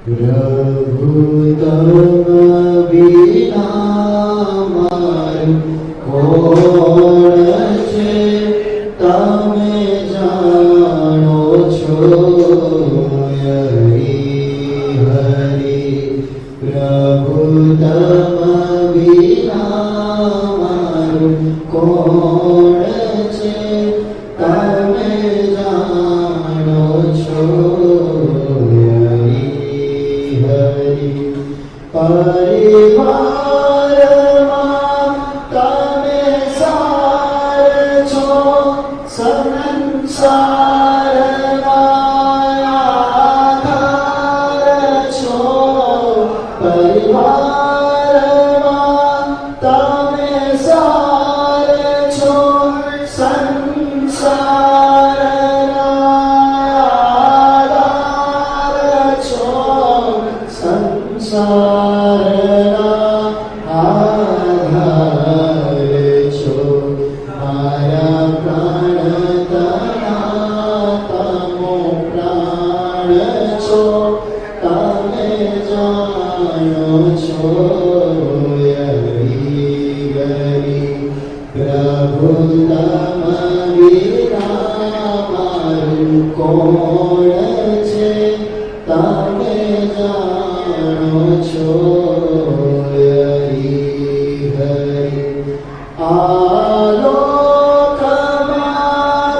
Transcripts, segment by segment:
પ્રભુ તમ વિના મારું કોણ છે, તમે જાણો છો. હરિ પ્રભુ તમ વિના મારું કોણ છે, તમે જાણો છો. પરિવારમાં તમે સાર છો, સંસારમાં આધાર છો. પરિવારમાં તમે સાર છો, સંસારના આધાર છો. સંસારના આધાર છો. મારા પ્રાણ તના તમો પ્રાણ છો, તમે જાણો છો. પ્રભુ તમ વિના મારું કોણ છે, તમે જાણો છો. આલોકમાં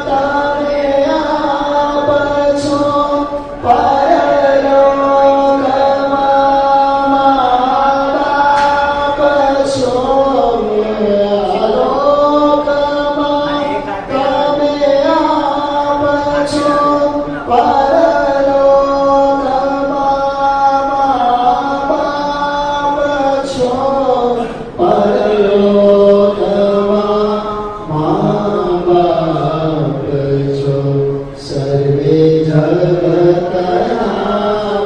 તમે આપ છો, પરલોકમાં મા-બાપ છો. આલોકમાં તમે આપ છો, પરલોકમાં મા-બાપ છો. સર્વે જગતના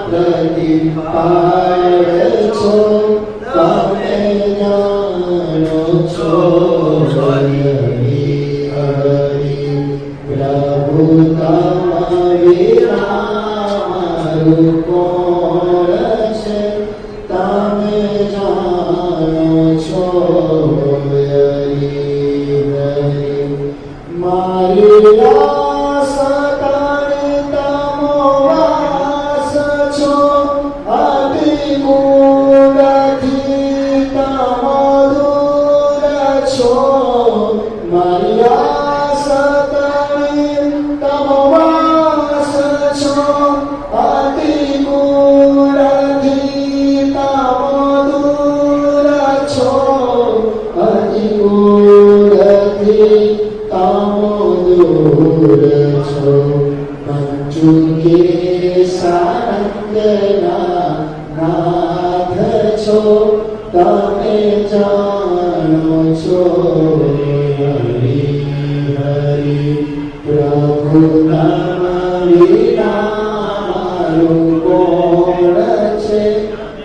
પ્રતિપાળ છો, તમે જાણો છો. પ્રભુ તમ વિના મારું કોણ છે, તમે જાણો છો. મારી આસતાણી તમો વાસ છો, અતિગુણથી તમો દૂર છો. મારી આસતાણી તમો વાસ છો, અતિગુણથી તમો દૂર છો. અતિગુણથી તમો દૂર છો. પંચુકે સાનંદના નાથ છો, તમે જાણો છો. પ્રભુ તમ વિના મારું કોણ છે,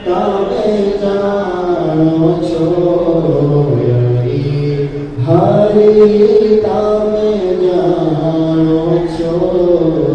તમે જાણો છો. હરિ તમે જાણો છો.